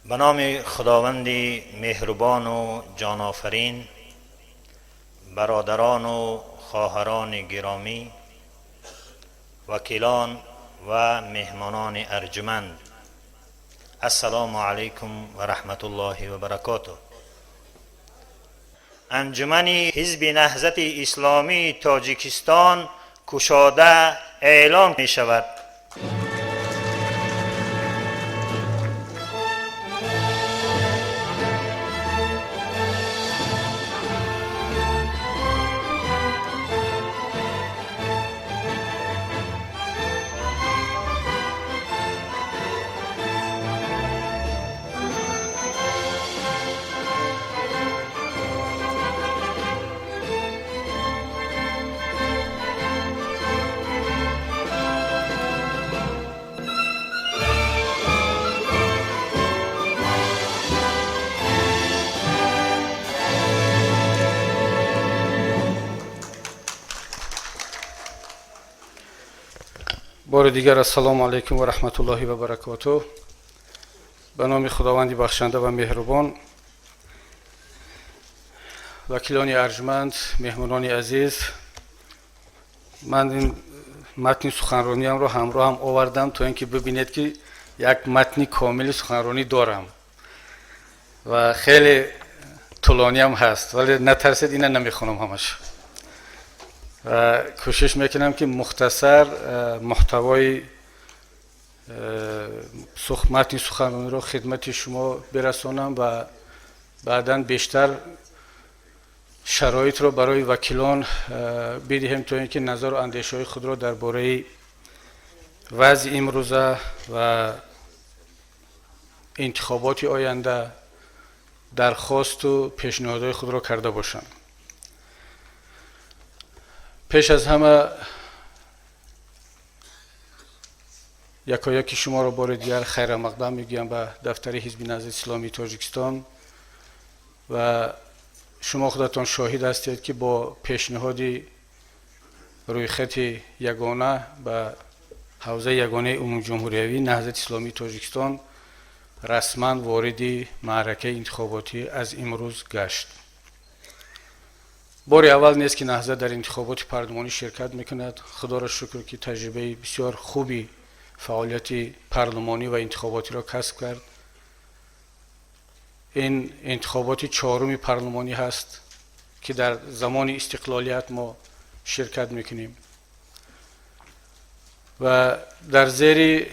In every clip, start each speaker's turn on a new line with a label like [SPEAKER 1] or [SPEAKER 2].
[SPEAKER 1] به نام خداوند مهربان و جان آفرین، برادران و خواهران گرامی، وکیلان و مهمانان ارجمند، السلام علیکم و رحمت الله و برکاته. انجمن حزب نهضت اسلامی تاجیکستان گشاده اعلام می شود.
[SPEAKER 2] بار دیگر السلام علیکم و رحمت الله و برکاته. به نام خداوند بخشنده و مهربان، وکیلان ارجمند، مهمانان عزیز، من این متن سخنرانیم رو همراه هم آوردم تا اینکه ببینید که یک متن کامل سخنرانی دارم و خیلی طولانی هم هست، ولی نترسید اینا نمیخونم همش. کوشش میکنم که مختصر محتوای متن سخنرانی رو خدمت شما برسانم و بعداً بیشتر شرایط رو برای وکیلان بدهیم تا اینکه نظر و اندیشه‌های خود رو درباره وضع امروزه و انتخابات آینده درخواست و پیشنهادهای خود رو کرده باشند. پیش از همه یکایک شما را بار دیگر خیر مقدم میگویم به دفتر حزب نهضت اسلامی تاجیکستان و شما خودتان شاهد هستید که با پیشنهاد روی خط یگانه به حوزه یگانه عموم جمهوریوی نهضت اسلامی تاجیکستان رسما وارد معرکه انتخاباتی از امروز گشت. بار اول نیست که نهضت در انتخابات پارلمانی شرکت میکند. خدا را شکر که تجربه بسیار خوبی فعالیت پارلمانی و انتخاباتی را کسب کرد. این انتخابات چهارم پارلمانی هست که در زمان استقلالیت ما شرکت میکنیم و در زیر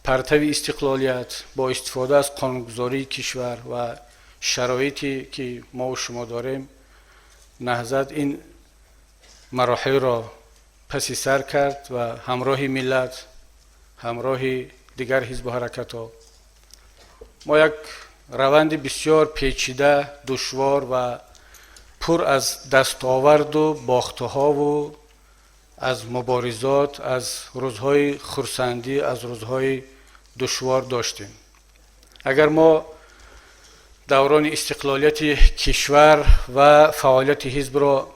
[SPEAKER 2] پرتو استقلالیت با استفاده از قانونگذاری کشور و شرایطی که ما و شما داریم، نهضت این مراحل را پس سر کرد و همراه ملت، همراه دیگر حزب و حرکت‌ها ما یک روند بسیار پیچیده، دشوار و پر از دستاورد و باخته‌ها و از مبارزات، از روزهای خرسندی، از روزهای دشوار داشتیم. اگر ما دوران استقلالیت کشور و فعالیت حزب را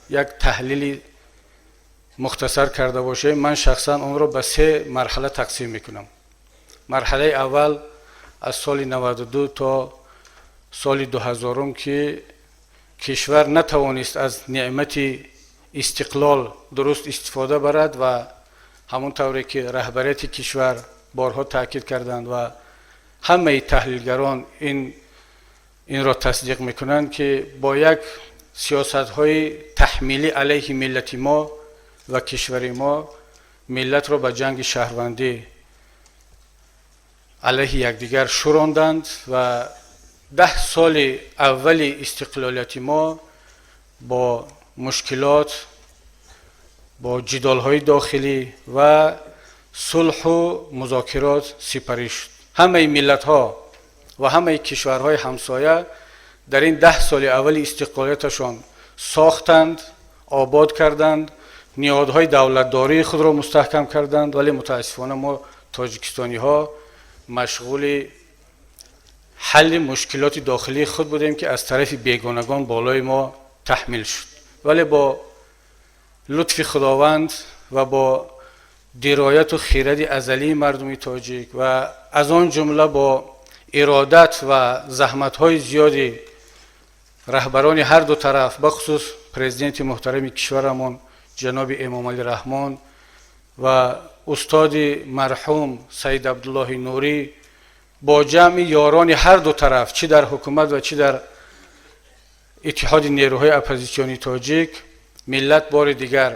[SPEAKER 2] یک تحلیل مختصر کرده باشیم، من شخصا اون را به 3 مرحله تقسیم میکنم. مرحله اول از سال 92 تا سال 2000 که کشور نتوانست از نعمت استقلال درست استفاده برد و همون طوری که رهبریت کشور بارها تاکید کردند و همه تحلیلگران این را تصدیق میکنند که با یک سیاست های تحمیلی علیه ملت ما و کشور ما ملت را به جنگ شهروندی علیه یکدیگر شوراندند و 10 سال اول استقلالیت ما با مشکلات، با جدال های داخلی و صلح و مذاکرات سپری شد. همه ملت ها و همه کشورهای همسایه در این 10 سال اول استقلالیتشان ساختند، آباد کردند، نیازهای دولتداری خود را مستحکم کردند، ولی متاسفانه ما تاجیکستانی ها مشغول حل مشکلات داخلی خود بودیم که از طرف بیگانگان بالای ما تحمیل شد. ولی با لطف خداوند و با درایت و خیرت ازلی مردم تاجیک و از آن جمله با ارادت و زحمت های زیادی رهبران هر دو طرف، بخصوص پرزیدنت محترم کشورمون جناب امام علی رحمان و استاد مرحوم سید عبدالله نوری، با جمع یاران هر دو طرف، چی در حکومت و چی در اتحاد نیروهای اپوزیسیونی تاجیک، ملت بار دیگر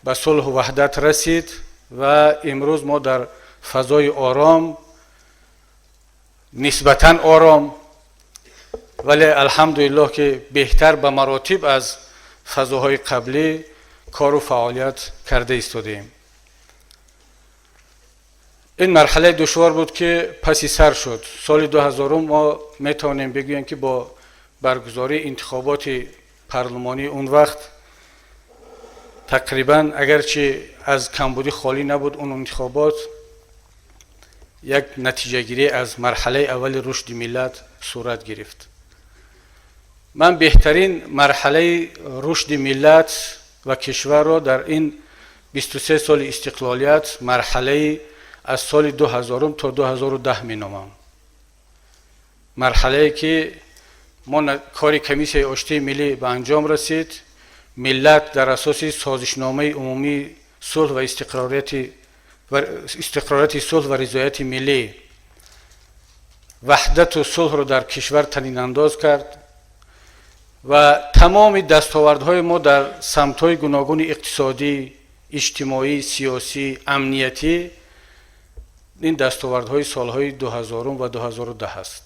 [SPEAKER 2] به صلح و وحدت رسید و امروز ما در فضای آرام، نسبتاً آرام، ولی الحمدلله که بهتر به مراتب از فضاهای قبلی کار و فعالیت کرده ایستادیم. این مرحله دشوار بود که پسی سر شد. سال 2000 ما میتونیم بگوییم که با برگزاری انتخابات پارلمانی اون وقت تقریبا اگرچه از کمبودی خالی نبود، اون انتخابات یک نتیجه گیری از مرحله اول رشد ملت صورت گرفت. من بهترین مرحله رشد ملت و کشور را در این 23 سال استقلالیت مرحله از سال 2000 تا 2010 می نامم. مرحله که ما کار کمیسیون آشتی ملی به انجام رسید. ملت در اساس سازشنامه عمومی صلح و استقرارات صلح و رضایت ملی وحدت و صلح را در کشور طنین انداز کرد و تمام دستاوردهای ما در سمت‌های گوناگون اقتصادی، اجتماعی، سیاسی، امنیتی، این دستاوردهای سالهای 2000 و 2010 است.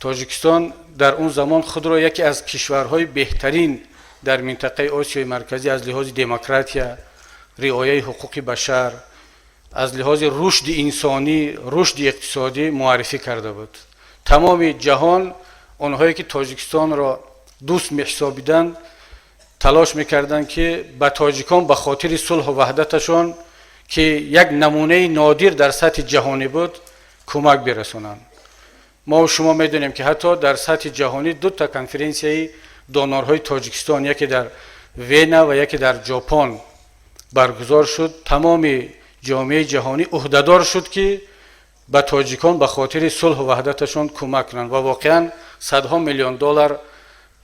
[SPEAKER 2] تاجیکستان در اون زمان خود را یکی از کشورهای بهترین در منطقه آسیای مرکزی از لحاظ دموکراسی، رعایت حقوق بشر، از لحاظ رشد انسانی، رشد اقتصادی معرفی کرده بود. تمام جهان اونهایی که تاجیکستان را دوست می‌حسابیدند تلاش می‌کردند که به تاجیکان به خاطر صلح و وحدتشان که یک نمونه نادر در سطح جهانی بود کمک برسونند. ما و شما می‌دونیم که حتی در سطح جهانی دو تا کنفرانسیه دانارهای تاجیکستان، یکی در وینا و یکی در ژاپن برگزار شد. تمام جامعه جهانی عهده‌دار شد که به تاجیکان به خاطر صلح و وحدتشان کمک کنند و واقعا صدها میلیون دلار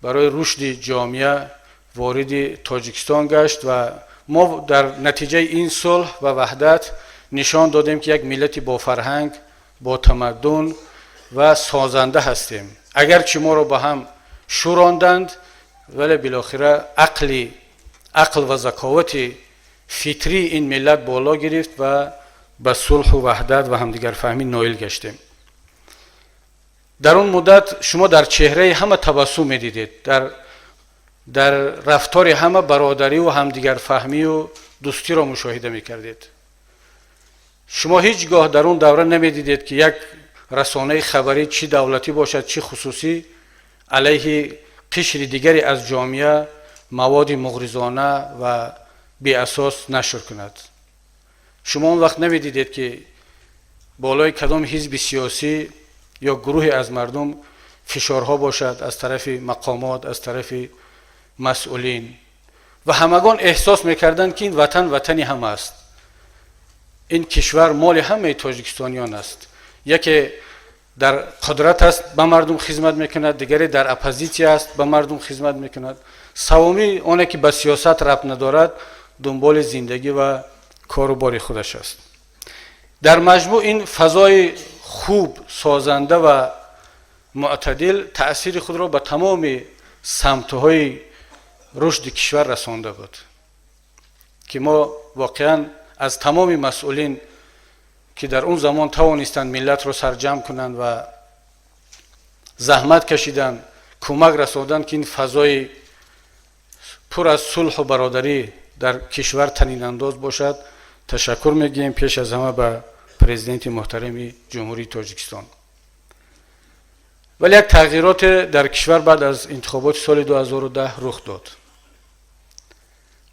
[SPEAKER 2] برای رشد جامعه وارد تاجیکستان گشت و ما در نتیجه این صلح و وحدت نشان دادیم که یک ملت با فرهنگ، با تمدن و سازنده هستیم. اگرچه ما را با هم شوراندند ولی بالاخره عقل و ذکاوت فطری این ملت بالا گرفت و به صلح و وحدت و همدیگر فهمی نائل گشتیم. در اون مدت شما در چهره همه تبسم می‌دیدید، در رفتار همه برادری و همدیگر فهمی و دوستی را مشاهده می‌کردید. شما هیچگاه در اون دوره نمی‌دیدید که یک رسانه خبری، چی دولتی باشد چی خصوصی، علیه قشر دیگری از جامعه مواد مغرضانه و بی اساس نشر کند. شما اون وقت نمی‌دیدید که بالای کدام حزب سیاسی یا گروه از مردم فشارها باشد از طرف مقامات، از طرف مسئولین و همگان احساس میکردند که این وطن همه است. این کشور مال همه تاجیکستانیان است. یکی در قدرت است به مردم خدمت میکند، دیگری در اپوزیسیون است به مردم خدمت میکند، سومی اونه که به سیاست ربط ندارد دنبال زندگی و کار و بار خودش است. در مجموع این فضای خوب، سازنده و معتدل تأثیر خود را به تمام سمت‌های رشد کشور رسانده بود که ما واقعا از تمام مسئولین که در اون زمان توانستند ملت را سرجم کنند و زحمت کشیدند، کمک رساندند که این فضای پر از صلح و برادری در کشور طنین انداز باشد، تشکر میگیم پیش از همه به پرزیدنت محترم جمهوری تاجیکستان. ولی یک تغییرات در کشور بعد از انتخابات سال 2010 رخ داد.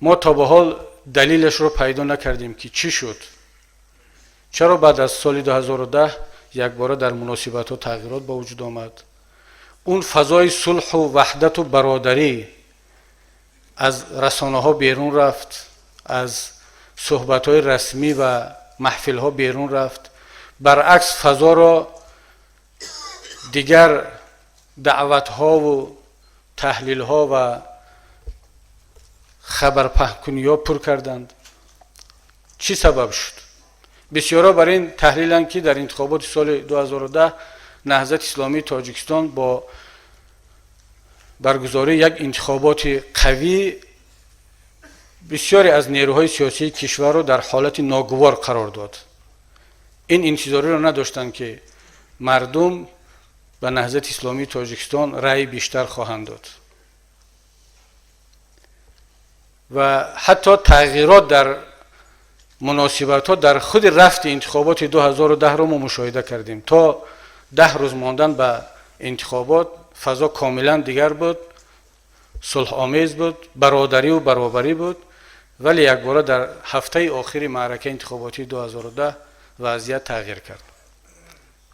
[SPEAKER 2] ما تا به حال دلیلش رو پیدا نکردیم که چی شد. چرا بعد از سال 2010 یک بار در مناسبت ها تغییرات به وجود آمد؟ اون فضای صلح و وحدت و برادری از رسانه ها بیرون رفت، از صحبت های رسمی و محفل ها بیرون رفت. برعکس فضا را دیگر دعوت ها و تحلیل ها و خبر پهن‌کنی ها پر کردند. چی سبب شد؟ بسیارا بر این تحلیلند که در انتخابات سال 2010 نهضت اسلامی تاجیکستان با برگزاری یک انتخابات قوی بسیاری از نیروهای سیاسی کشور را در حالت ناگوار قرار داد. این انتظاری را نداشتند که مردم به نهضت اسلامی تاجیکستان رأی بیشتر خواهند داد و حتی تغییرات در مناسبت ها در خود رفت انتخابات 2010 را ما مشاهده کردیم. تا 10 روز ماندن به انتخابات فضا کاملا دیگر بود، صلح آمیز بود، برادری و برابری بود، ولی یک باره در هفته آخر معرکه انتخاباتی 2010 وضعیت تغییر کرد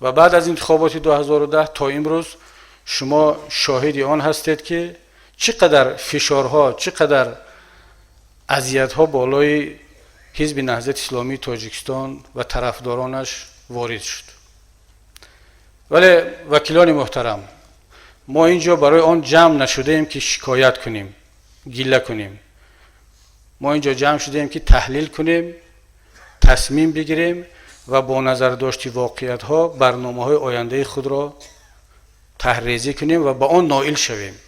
[SPEAKER 2] و بعد از انتخابات 2010 تا امروز شما شاهد آن هستید که چقدر فشارها، چقدر اذیت‌ها بالای حزب نهضت اسلامی تاجیکستان و طرفدارانش وارد شد. ولی وکیلان محترم، ما اینجا برای آن جمع نشده ایم که شکایت کنیم، گله کنیم. ما اینجا جمع شده ایم که تحلیل کنیم، تصمیم بگیریم و با نظر داشتی واقعیت ها برنامه های آینده خود را طرحریزی کنیم و با آن نائل شویم.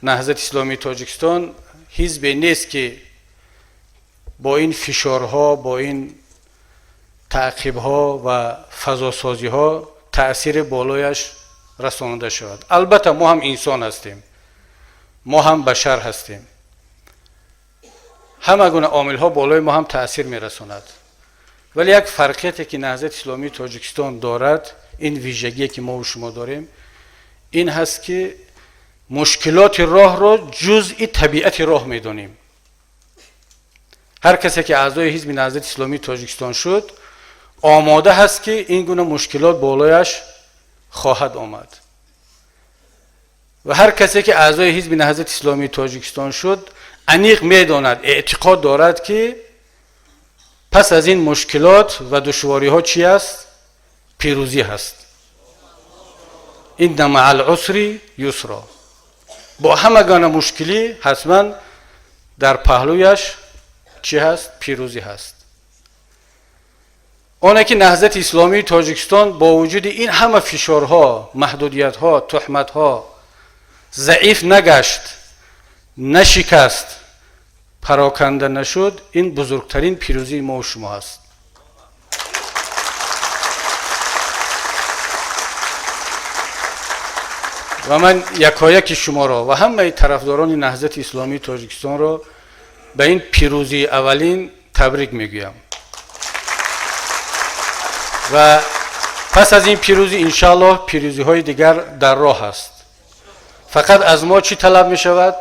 [SPEAKER 2] نهضت اسلامی تاجیکستان حزبی نیست که با این فشارها، با این تعقیبها و فضاسازی ها تأثیر بالایش رسانده شود. البته ما هم انسان هستیم، ما هم بشر هستیم، همه گونه عامل ها بالای ما هم تأثیر می رساند. ولی یک فرقیتی که نهضت اسلامی تاجیکستان دارد، این ویژگی که ما و شما داریم، این هست که مشکلات راه را جزئی طبیعت راه می دانیم. هر کسی که اعضای حزب نهضت اسلامی تاجیکستان شد آماده هست که این گونه مشکلات بالایش خواهد آمد و هر کسی که اعضای حزب نهضت اسلامی تاجیکستان شد عمیق میداند، اعتقاد دارد که پس از این مشکلات و دشواری ها چی است؟ پیروزی هست. این مع العسر یسرا، با همه گونه مشکلی حتما در پهلویش چی هست؟ پیروزی هست. آنه که نهضت اسلامی تاجیکستان با وجود این همه فشارها، محدودیتها، تهمتها ضعیف نگشت، نشکست، پراکنده نشد، این بزرگترین پیروزی ما و شما است. و من یکایک شما را و همه طرفداران نهضت اسلامی تاجیکستان را به این پیروزی اولین تبریک میگویم و پس از این پیروزی انشاءالله پیروزی های دیگر در راه است. فقط از ما چی طلب می شود؟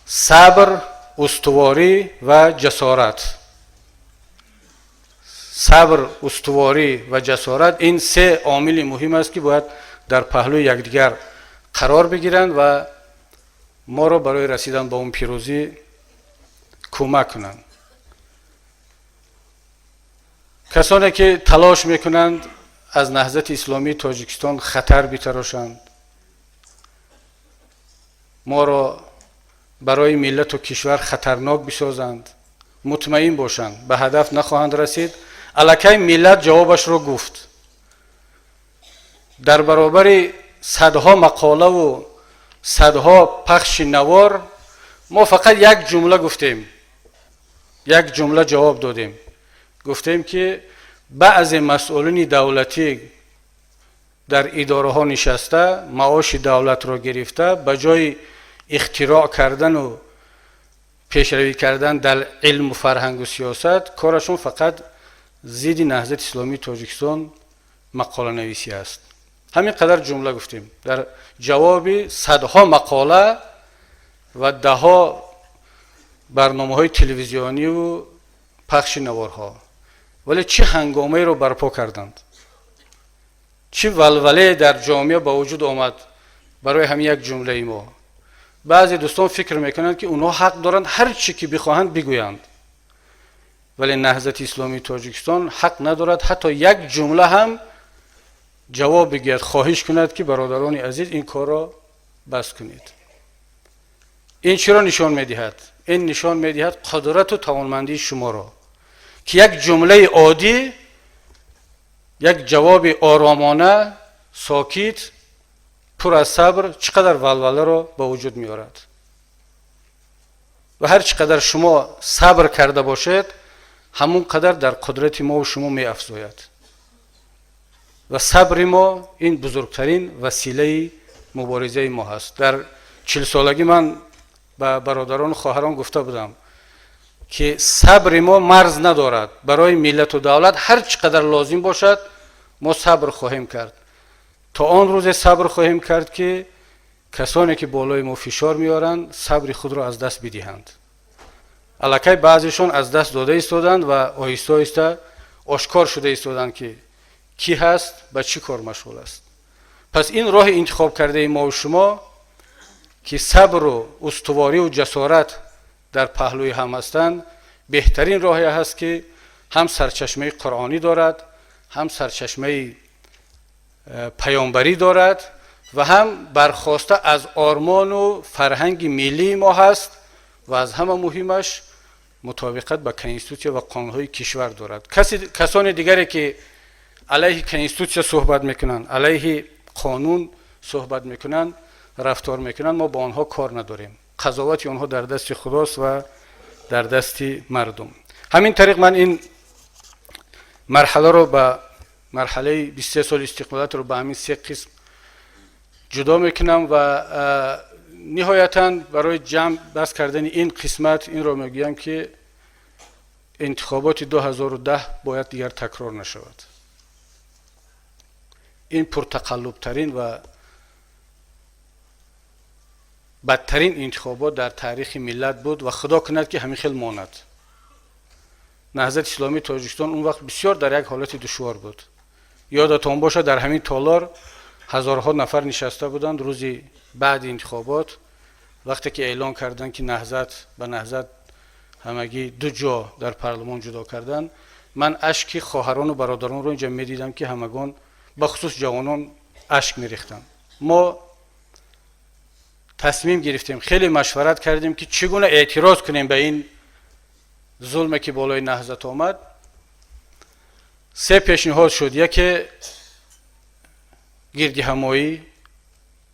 [SPEAKER 2] صبر، استواری و جسارت. صبر، استواری و جسارت، این سه عامل مهم است که باید در پهلوی یکدیگر قرار بگیرند و ما را برای رسیدن به اون پیروزی کمک کنند. کسانی که تلاش میکنند از نهضت اسلامی تاجیکستان خطر بتراشند، ما را برای ملت و کشور خطرناک بسازند، مطمئن باشند به هدف نخواهند رسید. الکی ملت جوابش را گفت. در برابر صدها مقاله و صدها پخش نوار ما فقط یک جمله گفتیم، یک جمله جواب دادیم. گفتیم که بعض مسئولین دولتی در اداره ها نشسته، معاش دولت را گرفته، به جای اختراع کردن و پیشروی کردن در علم و فرهنگ و سیاست، کارشون فقط ضد نهضت اسلامی تاجیکستان مقاله نویسی است. همین قدر جمله گفتیم در جواب صدها مقاله و دهها برنامه‌های تلویزیونی و پخش نوارها. ولی چه هنگامی رو برپا کردند، چه ولوله در جامعه با وجود آمد برای همین یک جمله ما. بعضی دوستان فکر میکنند که اونها حق دارند هر چی که بخواهند بگویند، ولی نهضت اسلامی تاجیکستان حق ندارد حتی یک جمله هم جواب بگوید، خواهش کند که برادران عزیز این کار را بس کنید. این چرا نشان میدهد؟ این نشان میدهد قدرت و توانمندی شما را که یک جمله عادی، یک جواب آرامانه، ساکت، پر از صبر چقدر ولوله را به وجود میارد. و هر چقدر شما صبر کرده باشید همون قدر در قدرت ما و شما می افزاید. و صبر ما این بزرگترین وسیله مبارزه ما هست. در 40 سالگی من به برادران و خواهران گفته بودم که صبر ما مرز ندارد. برای ملت و دولت هر چقدر لازم باشد ما صبر خواهیم کرد. تا آن روز صبر خواهیم کرد که کسانی که بالای ما فشار میارند صبر خود را از دست بدهند. الکی بعضیشون از دست داده ایستادند و آهسته آهسته آشکار شده ایستادند که کی هست، به چی کار مشغول است. پس این راه انتخاب کرده ما و شما که صبر و استواری و جسارت در پهلوی هم هستند، بهترین راهی هست که هم سرچشمه قرآنی دارد، هم سرچشمه پیامبری دارد و هم برخواسته از آرمان و فرهنگ ملی ما هست و از همه مهمش مطابقت با کنستیتوسیون و قانونهای کشور دارد. کسانی دیگری که علیه کنستیتوسیون صحبت میکنن، علیه قانون صحبت میکنن، رفتار میکنن، ما با آنها کار نداریم. قضاوت آنها در دست خداست و در دست مردم. همین طریق من این مرحله رو به مرحله 23 سال استقلالت رو به همین 3 قسم جدا میکنم و نهایتاً برای جمع بس کردن این قسمت این رو میگویم که انتخابات 2010 باید دیگر تکرار نشود. این پرتقلب ترین و بدترین انتخابات در تاریخ ملت بود و خدا کند که همین خیل ماند. نهضت اسلامی تاجیکستان اون وقت بسیار در یک حالت دشوار بود. یادتون باشه در همین تالار هزارها نفر نشسته بودند روز بعد انتخابات، وقتی که اعلان کردند که نهضت همگی 2 جا در پارلمان جدا کردند، من اشک خواهران و برادران رو اینجا میدیدم که همگان بخصوص جوانان اشک میریختند. ما تصمیم گرفتیم، خیلی مشورت کردیم که چگونه اعتراض کنیم به این ظلمی که بالای نهضت آمد. 3 پیشنهاد شد. یکی گردی همایی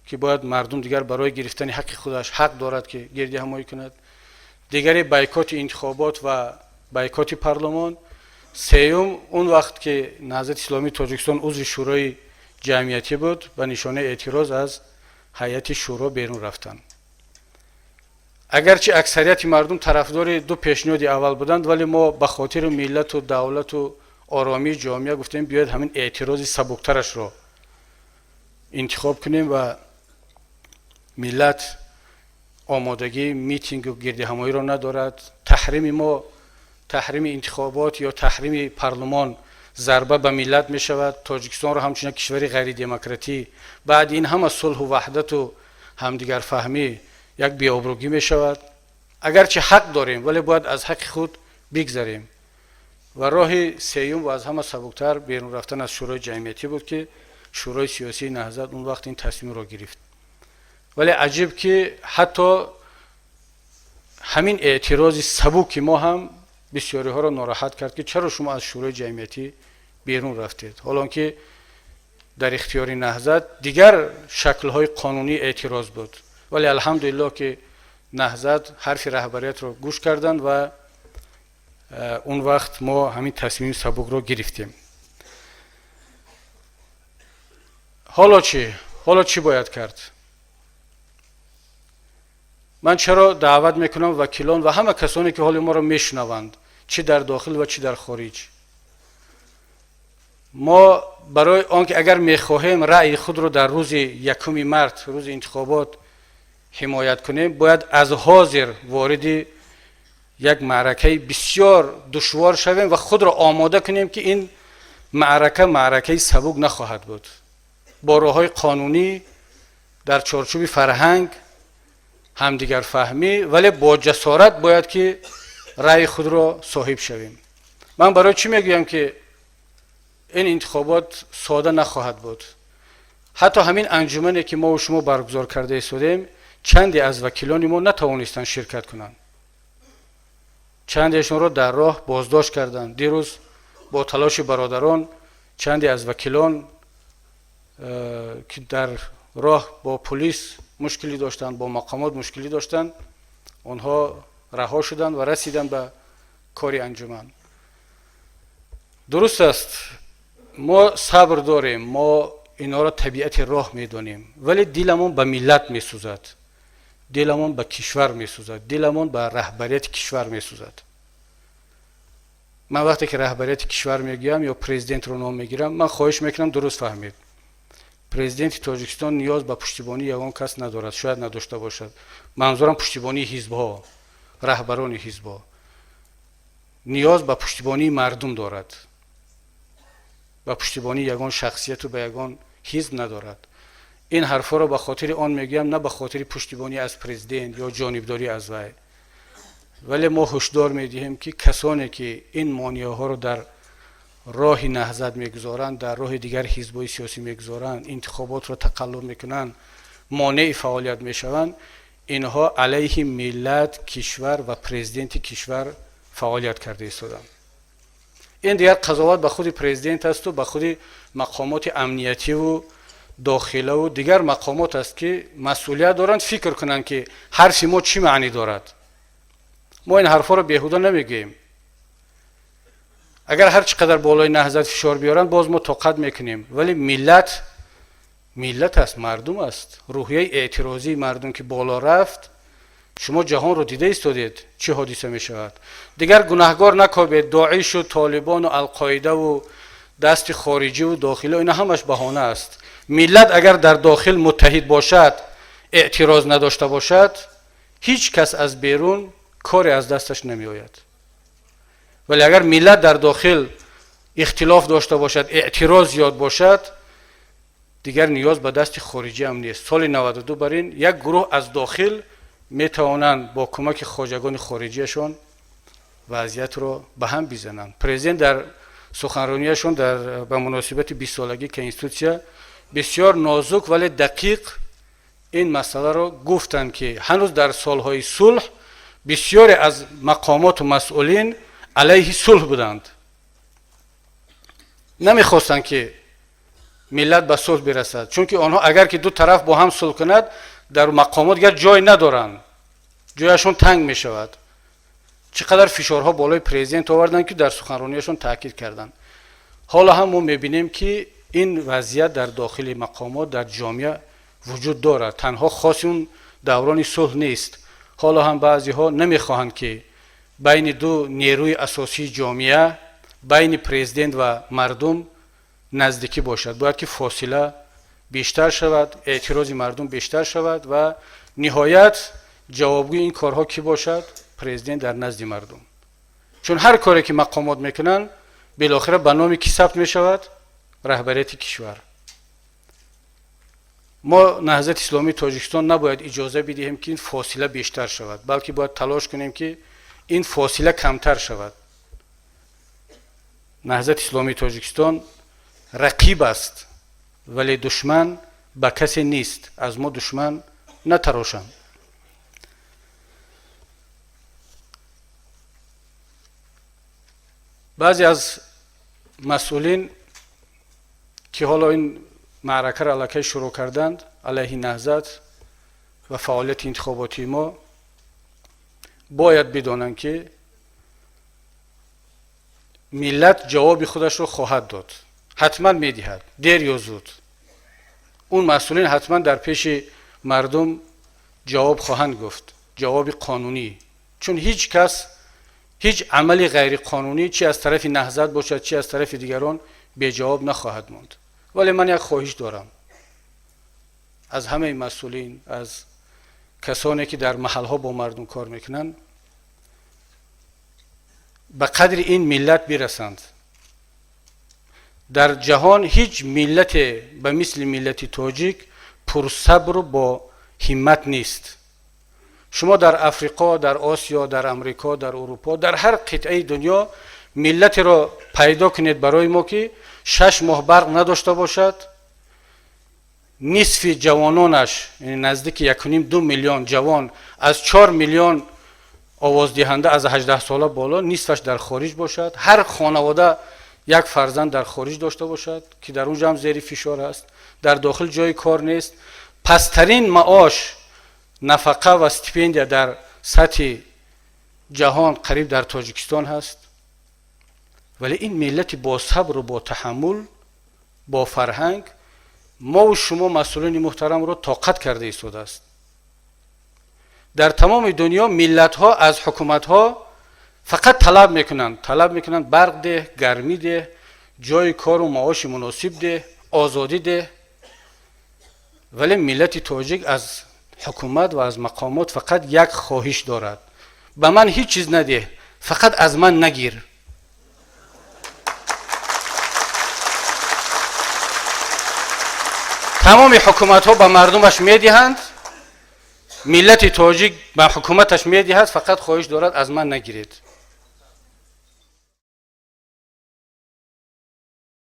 [SPEAKER 2] که باید مردم دیگر برای گرفتن حق خودش حق دارد که گردی همایی کند. دیگری بایکوت انتخابات و بایکوت پارلمان. سوم اون وقت که نهضت اسلامی تاجیکستان عضو شورای جمعیتی بود و نشانه اعتراض از هیئت شورا بیرون رفتن. اگرچه اکثریت مردم طرفدار 2 پیشنهاد اول بودند، ولی ما به خاطر ملت و دولت و آرامی جامعه گفتیم بیاید همین اعتراض سبکترش را انتخاب کنیم و ملت آمادگی میتینگ و گردی همایی را ندارد. تحریم انتخابات یا تحریم پارلمان ضربه به ملت می شود. تاجیکستان را همچنین کشوری غیر دموکراتی بعد این همه صلح و وحدت و همدیگر فهمی یک بی‌آبرویی می شود. اگرچه حق داریم ولی باید از حق خود بگذریم. و راه سوم و از همه سبکتر بیرون رفتن از شورای جمعیتی بود که شورای سیاسی نهضت اون وقت این تصمیم را گرفت. ولی عجیب که حتی همین اعتراض سبک ما هم بسیاری ها را ناراحت کرد که چرا شما از شورای جمعیتی بیرون رفتید، حالا که در اختیار نهضت دیگر شکل‌های قانونی اعتراض بود. ولی الحمدلله که نهضت حرف رهبریت را گوش کردند و اون وقت ما همین تصمیم سبک را گرفتیم. حالا چی باید کرد؟ من چرا دعوت میکنم وکیلان و همه کسانی که حال ما را میشنوند، چه در داخل و چه در خارج، ما برای آنکه اگر میخواهیم رأی خود را در روز 1 مارس روز انتخابات حمایت کنیم، باید از حاضر وارد یک معرکه بسیار دشوار شویم و خود را آماده کنیم که این معرکه سبک نخواهد بود. با راه‌های قانونی در چارچوب فرهنگ همدیگر فهمی، ولی با جسارت باید که رأی خود را صاحب شویم. من برای چی میگویم که این انتخابات ساده نخواهد بود. حتی همین انجمنی که ما و شما برگزار کرده شدیم، چندی از وکیلان ما نتوانستند شرکت کنند. چندیشون رو در راه بازداشت کردند. دیروز با تلاش برادران چندی از وکیلان که در راه با پلیس مشکلی داشتند، با مقامات مشکلی داشتند، آنها رها شدند و رسیدند به کاری انجمن. درست است، ما صبر داریم، ما اینا را طبیعت راه میدونیم، ولی دلمون به ملت میسوزد، دلمون به کشور میسوزد، دلمون به رهبریت کشور میسوزد. من وقتی که رهبریت کشور میگم یا پرزیدنت رو نام میگیرم، من خواهش میکنم درست فهمید. پرزیدنت تاجیکستان نیاز به پشتیبانی یگان کس ندارد، شاید نداشته باشد. منظورم پشتیبانی حزب‌ها، رهبران حزب‌ها. نیاز به پشتیبانی مردم دارد، به پشتیبانی یگان شخصیت و به یگان حزب ندارد. این حرفا رو به خاطر آن میگم، نه به خاطر پشتیبانی از پرزیدنت یا جانبداری از وی. ولی ما هشدار میدهیم که کسانی که این مانعه ها رو در راه نهضت میگذارند، در راه دیگر حزب‌های سیاسی میگذارند، انتخابات رو تقلب میکنند، مانع فعالیت میشوند، اینها علیه ملت، کشور و پرزیدنت کشور فعالیت کرده ایستادند. این دیگر قضاوت به خود پرزیدنت است و به خود مقامات امنیتی و داخله و دیگر مقامات است که مسئولیت دارند فکر کنند که حرف ما چی معنی دارد. ما این حرفا رو بیهوده نمیگیم. اگر هر چقدر بالای نهضت فشار بیارن باز ما طاقت میکنیم، ولی ملت است، مردم است. روحیه اعتراضی مردم که بالا رفت، شما جهان رو دیده ایستادید چه حادثه می شود. دیگر گناهکار نکابید. داعش و طالبان و القاعده و دست خارجی و داخلی، اینا همش بهانه است. ملت اگر در داخل متحد باشد، اعتراض نداشته باشد، هیچ کس از بیرون کاری از دستش نمی آید. ولی اگر ملت در داخل اختلاف داشته باشد، اعتراض زیاد باشد، دیگر نیاز به دست خارجی هم نیست. سال 92 برین یک گروه از داخل می توانند با کمک خواجگان خارجیشون وضعیت رو به هم بزنند. پرزیدنت در سخنرانیشون به مناسبت 20 سالگی کنستیتوسیا بسیار نازک ولی دقیق این مسئله رو گفتند که هنوز در سالهای صلح بسیاری از مقامات و مسئولین علیه صلح بودند. نمیخواستند که ملت به صلح برسد، چون که آنها اگر که دو طرف با هم صلح کند در مقامات دیگر جای ندارند، جایشون تنگ می شود. چقدر فشارها بالای پرزیدنت آوردن که در سخنرانیشون تاکید کردن. حالا هم ما میبینیم که این وضعیت در داخل مقامات در جامعه وجود دارد، تنها خاص اون دوران صلح نیست. حالا هم بعضی ها نمیخواهند که بین دو نیروی اساسی جامعه، بین پرزیدنت و مردم نزدیکی باشد. باید که فاصله بیشتر شود، اعتراض مردم بیشتر شود و نهایت جوابگوی این کارها کی باشد؟ پرزیدنت در نزد مردم. چون هر کاری که مقامات میکنن بالاخره به نام کی ثبت میشود؟ رهبریت کشور. ما نهضت اسلامی تاجیکستان نباید اجازه بدهیم که این فاصله بیشتر شود، بلکه باید تلاش کنیم که این فاصله کمتر شود. نهضت اسلامی تاجیکستان رقیب است ولی دشمن به کسی نیست. از ما دشمن نتراشند. بعضی از مسئولین که حالا این معرکه را علیه شروع کردند، علیه نهضت و فعالیت انتخاباتی ما، باید بدانند که ملت جواب خودش رو خواهد داد، حتما میدهد، دیر یا زود. اون مسئولین حتما در پیش مردم جواب خواهند گفت، جواب قانونی. چون هیچ کس هیچ عملی غیر قانونی چی از طرف نهضت باشد چی از طرف دیگران به جواب نخواهد ماند. ولی من یک خواهش دارم از همه مسئولین، از کسانی که در محلها با مردم کار میکنن، به قدر این ملت برسند. در جهان هیچ ملت به مثل ملت تاجیک پرصبر و با همت نیست. شما در افریقا، در آسیا، در امریکا، در اروپا، در هر قطعه دنیا ملت را پیدا کنید برای ما که 6 ماه برق نداشته باشد، نصف جوانانش یعنی نزدیک 1.5-2 میلیون جوان از 4 میلیون آوازدهنده از 18 ساله بالا نصفش در خارج باشد، هر خانواده یک فرزند در خارج داشته باشد که در اونجا هم زیر فشار است، در داخل جای کار نیست، پسترین معاش نفقه و استیپندیا در سطح جهان قریب در تاجیکستان هست. ولی این ملت با صبر و با تحمل با فرهنگ ما و شما مسئولین محترم رو طاقت کرده ایستاده است. در تمام دنیا ملت ها از حکومت ها فقط طلب میکنند برق ده، گرمی ده، جای کار و معاش مناسب ده، آزادی ده. ولی ملت تاجیک از حکومت و از مقامات فقط یک خواهش دارد: به من هیچ چیز نده، فقط از من نگیر. تمام حکومت ها به مردمش میدهند، ملت تاجیک به حکومتش میدهد، فقط خواهش دارد از من نگیرید.